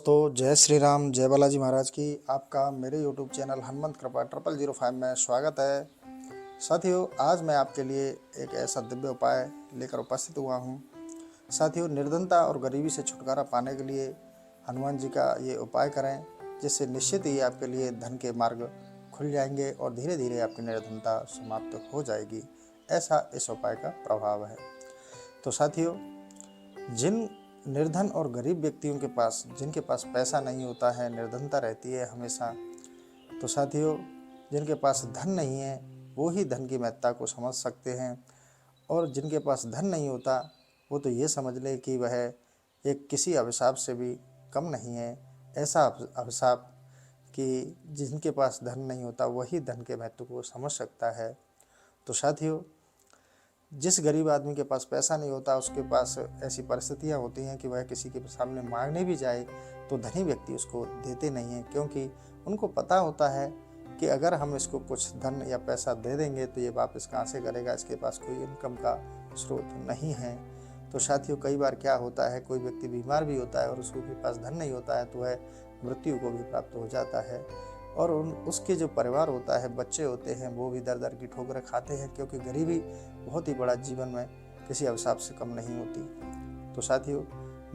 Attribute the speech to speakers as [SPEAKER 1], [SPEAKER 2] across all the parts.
[SPEAKER 1] दोस्तों, जय श्री राम, जय बालाजी महाराज की। आपका मेरे यूट्यूब चैनल हनुमंत कृपा 0005 में स्वागत है। साथियों, आज मैं आपके लिए एक ऐसा दिव्य उपाय लेकर उपस्थित हुआ हूँ। साथियों, निर्धनता और गरीबी से छुटकारा पाने के लिए हनुमान जी का ये उपाय करें, जिससे निश्चित ही आपके लिए धन के मार्ग खुल जाएंगे और धीरे धीरे आपकी निर्धनता समाप्त हो जाएगी। ऐसा इस उपाय का प्रभाव है। तो साथियों, जिन निर्धन और गरीब व्यक्तियों के पास जिनके पास पैसा नहीं होता है, निर्धनता रहती है हमेशा, तो साथियों जिनके पास धन नहीं है वो ही धन की महत्ता को समझ सकते हैं। और जिनके पास धन नहीं होता वो तो ये समझ ले कि वह एक किसी अभिशाप से भी कम नहीं है। ऐसा अभिशाप कि जिनके पास धन नहीं होता वही धन के महत्व को समझ सकता है। तो साथियों, जिस गरीब आदमी के पास पैसा नहीं होता, उसके पास ऐसी परिस्थितियां होती हैं कि वह किसी के सामने मांगने भी जाए तो धनी व्यक्ति उसको देते नहीं हैं, क्योंकि उनको पता होता है कि अगर हम इसको कुछ धन या पैसा दे देंगे तो ये वापस कहाँ से करेगा, इसके पास कोई इनकम का स्रोत नहीं है। तो साथियों, कई बार क्या होता है, कोई व्यक्ति बीमार भी होता है और उसके पास धन नहीं होता है तो वह मृत्यु को भी प्राप्त हो जाता है। और उसके जो परिवार होता है, बच्चे होते हैं, वो भी दर दर की ठोकरें खाते हैं, क्योंकि गरीबी बहुत ही बड़ा जीवन में किसी अभिशाप से कम नहीं होती। तो साथियों,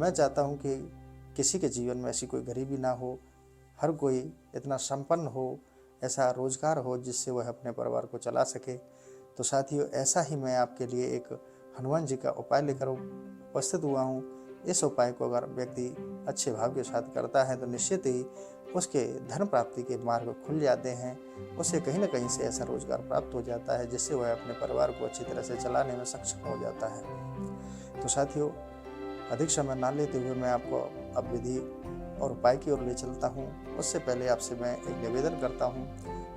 [SPEAKER 1] मैं चाहता हूँ कि किसी के जीवन में ऐसी कोई गरीबी ना हो, हर कोई इतना संपन्न हो, ऐसा रोजगार हो जिससे वह अपने परिवार को चला सके। तो साथियों, ऐसा ही मैं आपके लिए एक हनुमान जी का उपाय लेकर उपस्थित हुआ हूँ। इस उपाय को अगर व्यक्ति अच्छे भाव के साथ करता है तो निश्चित ही उसके धन प्राप्ति के मार्ग खुल जाते हैं। उसे कहीं न कहीं से ऐसा रोजगार प्राप्त हो जाता है जिससे वह अपने परिवार को अच्छी तरह से चलाने में सक्षम हो जाता है। तो साथियों, अधिक समय ना लेते हुए मैं आपको अब विधि और उपाय की ओर ले चलता हूँ। उससे पहले आपसे मैं एक निवेदन करता हूँ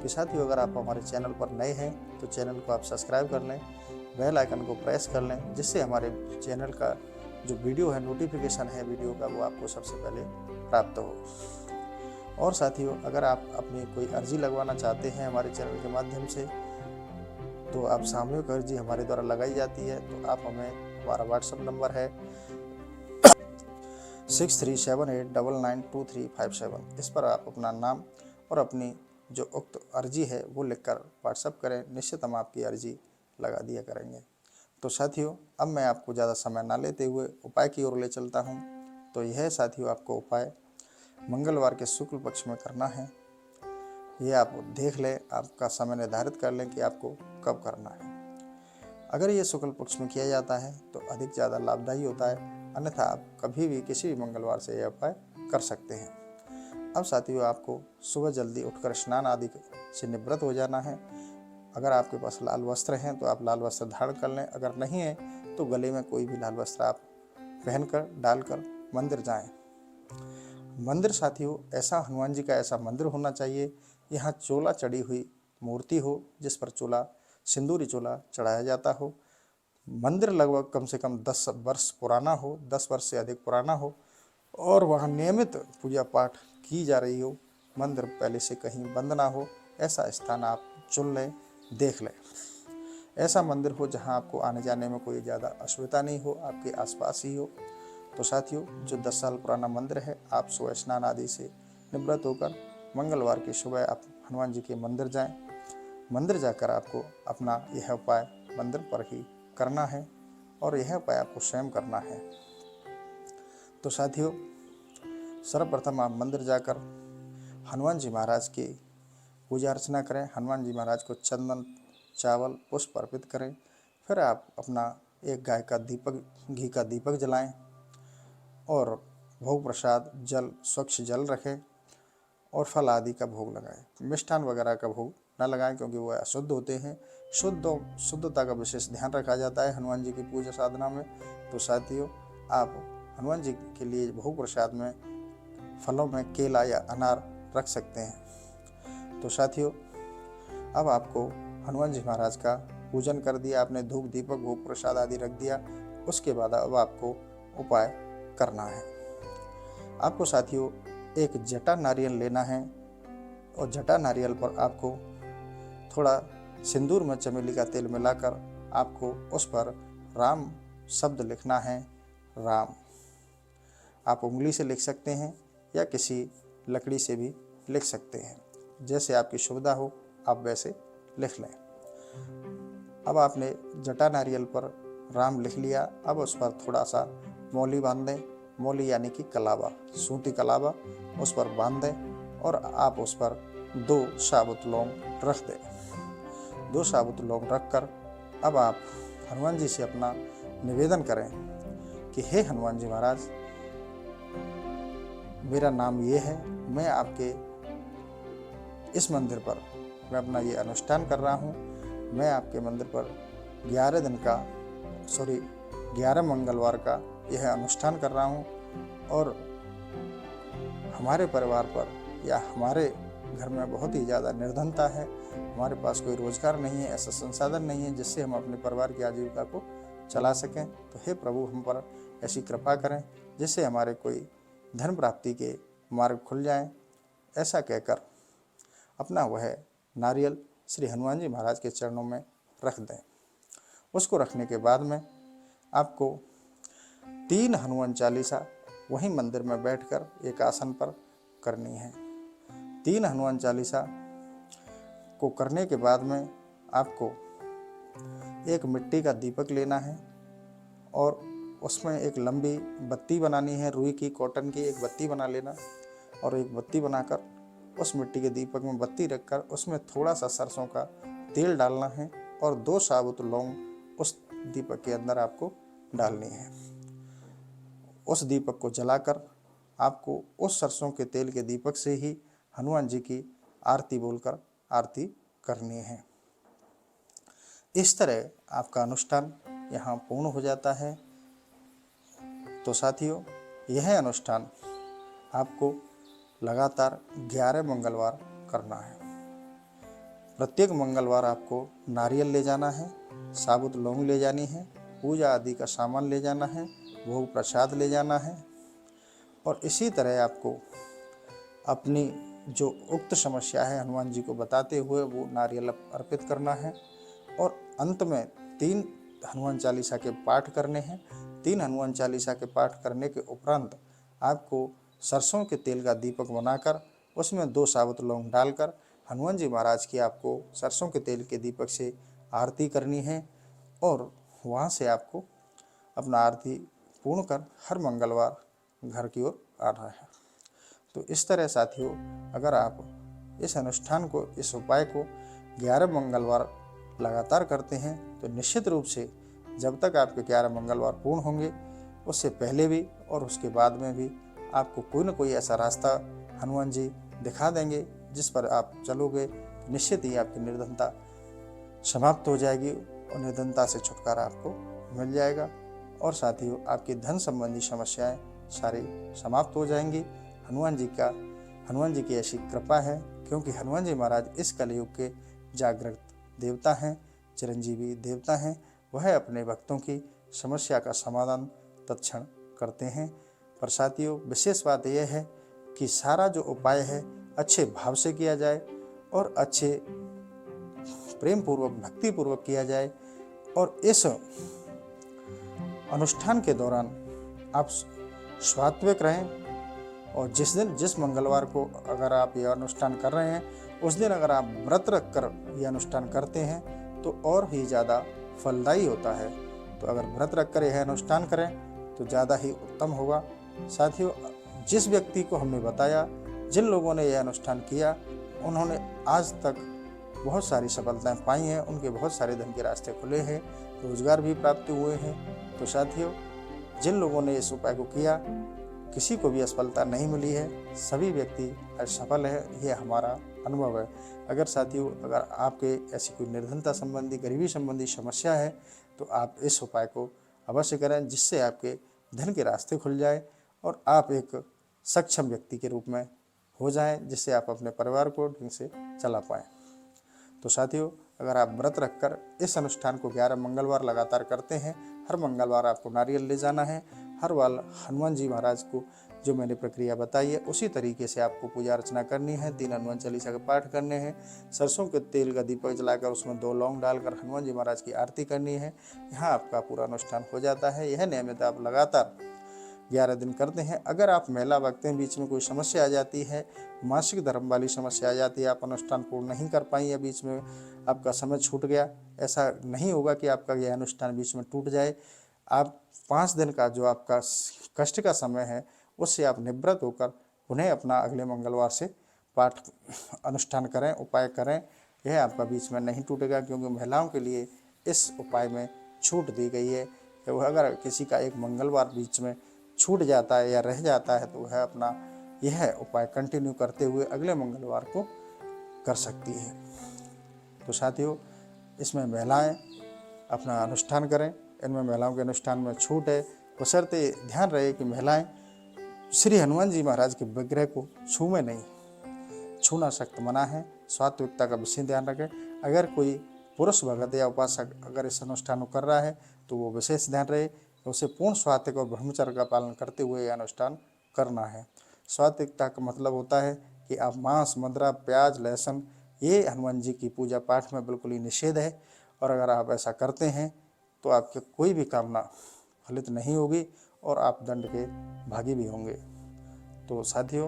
[SPEAKER 1] कि साथियों, अगर आप हमारे चैनल पर नए हैं तो चैनल को आप सब्सक्राइब कर लें, बेल आइकन को प्रेस कर लें, जिससे हमारे चैनल का जो वीडियो है, नोटिफिकेशन है वीडियो का, वो आपको सबसे पहले प्राप्त हो। और साथियों, अगर आप अपनी कोई अर्जी लगवाना चाहते हैं हमारे चैनल के माध्यम से, तो आप सामूहिक अर्जी हमारे द्वारा लगाई जाती है। तो आप हमें, हमारा व्हाट्सएप नंबर है 6378992357। इस पर आप अपना नाम और अपनी जो उक्त अर्जी है वो लिखकर व्हाट्सएप करें। निश्चित हम आपकी अर्जी लगा दिया करेंगे। तो साथियों, अब मैं आपको ज़्यादा समय ना लेते हुए उपाय की ओर ले चलता हूँ। तो यह साथियों, आपको उपाय मंगलवार के शुक्ल पक्ष में करना है। ये आप देख लें, आपका समय निर्धारित कर लें कि आपको कब करना है। अगर ये शुक्ल पक्ष में किया जाता है तो अधिक ज़्यादा लाभदायी होता है, अन्यथा आप कभी भी किसी भी मंगलवार से यह उपाय कर सकते हैं। अब साथियों, आपको सुबह जल्दी उठकर स्नान आदि से निवृत्त हो जाना है। अगर आपके पास लाल वस्त्र हैं तो आप लाल वस्त्र धारण कर लें, अगर नहीं है तो गले में कोई भी लाल वस्त्र आप पहनकर डालकर मंदिर जाएं। मंदिर साथियों, ऐसा हनुमान जी का ऐसा मंदिर होना चाहिए, यहाँ चोला चढ़ी हुई मूर्ति हो, जिस पर चोला, सिंदूरी चोला चढ़ाया जाता हो। मंदिर लगभग कम से कम 10 वर्ष पुराना हो, 10 वर्ष से अधिक पुराना हो, और वहाँ नियमित पूजा पाठ की जा रही हो। मंदिर पहले से कहीं बंद ना हो, ऐसा स्थान आप चुन लें, देख लें। ऐसा मंदिर हो जहाँ आपको आने जाने में कोई ज़्यादा असुविधा नहीं हो, आपके आसपास ही हो। तो साथियों, जो 10 साल पुराना मंदिर है, आप सुबह स्नान आदि से निवृत्त होकर मंगलवार की सुबह आप हनुमान जी के मंदिर जाएं। मंदिर जाकर आपको अपना यह उपाय मंदिर पर ही करना है, और यह उपाय आपको स्वयं करना है। तो साथियों, सर्वप्रथम आप मंदिर जाकर हनुमान जी महाराज की पूजा अर्चना करें। हनुमान जी महाराज को चंदन, चावल, पुष्प अर्पित करें। फिर आप अपना एक गाय का दीपक, घी का दीपक जलाएं और भोग प्रसाद, जल, स्वच्छ जल रखें और फल आदि का भोग लगाएं। मिष्ठान वगैरह का भोग न लगाएं, क्योंकि वह अशुद्ध होते हैं। शुद्धता का विशेष ध्यान रखा जाता है हनुमान जी की पूजा साधना में। तो साथियों, आप हनुमान जी के लिए भोग प्रसाद में फलों में केला या अनार रख सकते हैं। तो साथियों, अब आपको हनुमान जी महाराज का पूजन कर दिया आपने, धूप, दीपक, भोग प्रसाद आदि रख दिया। उसके बाद अब आपको उपाय करना है। आपको साथियों एक जटा नारियल लेना है, और जटा नारियल पर आपको थोड़ा सिंदूर में चमेली का तेल मिलाकर आपको उस पर राम शब्द लिखना है। राम आप उंगली से लिख सकते हैं या किसी लकड़ी से भी लिख सकते हैं। जैसे आपकी सुविधा हो आप वैसे लिख लें। अब आपने जटा नारियल पर राम लिख लिया। अब उस पर थोड़ा सा मौली बांध दें। मौली यानी कि कलावा, सूती कलावा उस पर बांध दें और आप उस पर 2 साबुत लौंग रख दें। 2 साबुत लौंग रखकर अब आप हनुमान जी से अपना निवेदन करें कि हे हनुमान जी महाराज, मेरा नाम ये है, मैं आपके इस मंदिर पर मैं अपना ये अनुष्ठान कर रहा हूँ। मैं आपके मंदिर पर 11 मंगलवार का यह अनुष्ठान कर रहा हूँ और हमारे परिवार पर या हमारे घर में बहुत ही ज़्यादा निर्धनता है। हमारे पास कोई रोजगार नहीं है, ऐसा संसाधन नहीं है जिससे हम अपने परिवार की आजीविका को चला सकें। तो हे प्रभु, हम पर ऐसी कृपा करें जिससे हमारे कोई धन प्राप्ति के मार्ग खुल जाएं। ऐसा कहकर अपना वह नारियल श्री हनुमान जी महाराज के चरणों में रख दें। उसको रखने के बाद में आपको 3 हनुमान चालीसा वहीं मंदिर में बैठकर एक आसन पर करनी है। 3 हनुमान चालीसा को करने के बाद में आपको एक मिट्टी का दीपक लेना है और उसमें एक लंबी बत्ती बनानी है। रुई की, कॉटन की एक बत्ती बना लेना और एक बत्ती बनाकर उस मिट्टी के दीपक में बत्ती रखकर उसमें थोड़ा सा सरसों का तेल डालना है और 2 साबुत लौंग उस दीपक के अंदर आपको डालनी है। उस दीपक को जलाकर आपको उस सरसों के तेल के दीपक से ही हनुमान जी की आरती बोलकर आरती करनी है। इस तरह आपका अनुष्ठान यहाँ पूर्ण हो जाता है। तो साथियों, यह अनुष्ठान आपको लगातार 11 मंगलवार करना है। प्रत्येक मंगलवार आपको नारियल ले जाना है, साबुत लौंग ले जानी है, पूजा आदि का सामान ले जाना है, भोग प्रसाद ले जाना है और इसी तरह आपको अपनी जो उक्त समस्या है हनुमान जी को बताते हुए वो नारियल अर्पित करना है और अंत में 3 हनुमान चालीसा के पाठ करने हैं। 3 हनुमान चालीसा के पाठ करने के उपरांत आपको सरसों के तेल का दीपक बनाकर उसमें 2 साबुत लौंग डालकर हनुमान जी महाराज की आपको सरसों के तेल के दीपक से आरती करनी है और वहाँ से आपको अपना आरती पूर्ण कर हर मंगलवार घर की ओर आना है। तो इस तरह साथियों, अगर आप इस अनुष्ठान को, इस उपाय को 11 मंगलवार लगातार करते हैं तो निश्चित रूप से जब तक आपके 11 मंगलवार पूर्ण होंगे उससे पहले भी और उसके बाद में भी आपको कोई न कोई ऐसा रास्ता हनुमान जी दिखा देंगे जिस पर आप चलोगे तो निश्चित ही आपकी निर्धनता समाप्त हो जाएगी और निर्धनता से छुटकारा आपको मिल जाएगा और साथियों आपकी धन संबंधी समस्याएं सारी समाप्त हो जाएंगी। हनुमान जी की ऐसी कृपा है क्योंकि हनुमान जी महाराज इस कलयुग के जागृत देवता हैं, चिरंजीवी देवता हैं। वह अपने भक्तों की समस्या का समाधान तत्क्षण करते हैं। पर साथियों, विशेष बात यह है कि सारा जो उपाय है अच्छे भाव से किया जाए और अच्छे प्रेम पूर्वक, भक्ति पूर्वक किया जाए और इस अनुष्ठान के दौरान आप सात्विक रहें और जिस मंगलवार को अगर आप यह अनुष्ठान कर रहे हैं उस दिन अगर आप व्रत रखकर यह अनुष्ठान करते हैं तो और ही ज़्यादा फलदायी होता है। तो अगर व्रत रखकर यह अनुष्ठान करें तो ज़्यादा ही उत्तम होगा। साथियों, जिस व्यक्ति को हमने बताया, जिन लोगों ने यह अनुष्ठान किया, उन्होंने आज तक बहुत सारी सफलताएं पाई हैं, उनके बहुत सारे धन के रास्ते खुले हैं, रोजगार भी प्राप्त हुए हैं। तो साथियों, जिन लोगों ने इस उपाय को किया, किसी को भी असफलता नहीं मिली है, सभी व्यक्ति असफल है, ये हमारा अनुभव है। अगर साथियों, अगर आपके ऐसी कोई निर्धनता संबंधी, गरीबी संबंधी समस्या है तो आप इस उपाय को अवश्य करें जिससे आपके धन के रास्ते खुल जाए और आप एक सक्षम व्यक्ति के रूप में हो जाएं, जिससे आप अपने परिवार को ढंग से चला पाएँ। तो साथियों, अगर आप व्रत रखकर इस अनुष्ठान को 11 मंगलवार लगातार करते हैं, हर मंगलवार आपको नारियल ले जाना है, हर बार हनुमान जी महाराज को जो मैंने प्रक्रिया बताई है उसी तरीके से आपको पूजा अर्चना करनी है। 3 हनुमान चालीसा के पाठ करने हैं, सरसों के तेल का दीपक जलाकर उसमें 2 लौंग डालकर हनुमान जी महाराज की आरती करनी है। यहाँ आपका पूरा अनुष्ठान हो जाता है। यह नियमित आप लगातार 11 दिन करते हैं। अगर आप मेला वक्त में बीच में कोई समस्या आ जाती है, मासिक धर्म वाली समस्या आ जाती है, आप अनुष्ठान पूर्ण नहीं कर पाई या बीच में आपका समय छूट गया, ऐसा नहीं होगा कि आपका यह अनुष्ठान बीच में टूट जाए। आप 5 दिन का जो आपका कष्ट का समय है, उससे आप निवृत्त होकर उन्हें अपना अगले मंगलवार से पाठ अनुष्ठान करें, उपाय करें। यह आपका बीच में नहीं टूटेगा, क्योंकि महिलाओं के लिए इस उपाय में छूट दी गई है कि वह अगर किसी का एक मंगलवार बीच में छूट जाता है या रह जाता है, तो वह अपना यह उपाय कंटिन्यू करते हुए अगले मंगलवार को कर सकती है। तो साथियों, इसमें महिलाएं अपना अनुष्ठान करें। इनमें महिलाओं के अनुष्ठान में छूट है, बशर्ते ध्यान रहे कि महिलाएं श्री हनुमान जी महाराज के विग्रह को छूए नहीं, छूना सख्त मना है। सात्विकता का विशेष ध्यान रखें। अगर कोई पुरुष भगत या उपासक अगर इस अनुष्ठान को कर रहा है, तो वो विशेष ध्यान रहे कि उसे पूर्ण स्वात्विक और ब्रह्मचर्य का पालन करते हुए यह अनुष्ठान करना है। सात्विकता का मतलब होता है कि आप मांस, मदिरा, प्याज, लहसुन, ये हनुमान जी की पूजा पाठ में बिल्कुल ही निषेध है। और अगर आप ऐसा करते हैं तो आपकी कोई भी कामना फलित नहीं होगी और आप दंड के भागी भी होंगे। तो साथियों,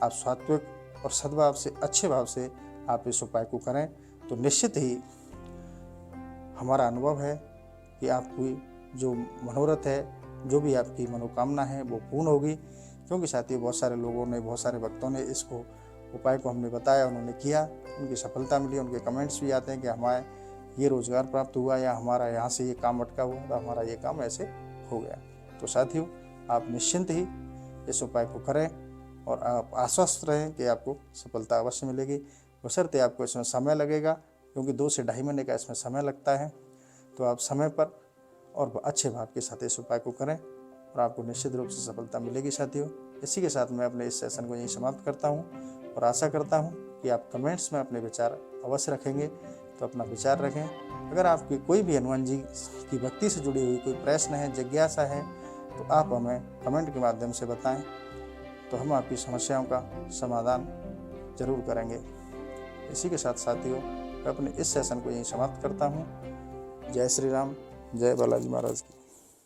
[SPEAKER 1] आप सात्विक और सद्भाव से, अच्छे भाव से आप इस उपाय को करें, तो निश्चित ही हमारा अनुभव है कि आपकी जो मनोरथ है, जो भी आपकी मनोकामना है, वो पूर्ण होगी। क्योंकि साथियों, बहुत सारे लोगों ने, बहुत सारे भक्तों ने इसको उपाय को हमने बताया, उन्होंने किया, उनकी सफलता मिली। उनके कमेंट्स भी आते हैं कि हमारे ये रोजगार प्राप्त हुआ, या हमारा यहाँ से ये काम अटका हुआ था, हमारा ये काम ऐसे हो गया। तो साथियों, आप निश्चिंत ही इस उपाय को करें और आप आश्वस्त रहें कि आपको सफलता अवश्य मिलेगी। बशर्ते आपको इसमें समय लगेगा, क्योंकि 2 से ढाई महीने का इसमें समय लगता है। तो आप समय पर और अच्छे भाव के साथ इस उपाय को करें और आपको निश्चित रूप से सफलता मिलेगी। साथियों, इसी के साथ मैं अपने इस सेशन को यहीं समाप्त करता हूँ और आशा करता हूँ कि आप कमेंट्स में अपने विचार अवश्य रखेंगे। तो अपना विचार रखें। अगर आपकी कोई भी हनुमान जी की भक्ति से जुड़ी हुई कोई प्रश्न है, जिज्ञासा है, तो आप हमें कमेंट के माध्यम से बताएं, तो हम आपकी समस्याओं का समाधान जरूर करेंगे। इसी के साथ साथियों, मैं अपने इस सेशन को यहीं समाप्त करता हूँ। जय श्री राम, जय बालाजी महाराज की।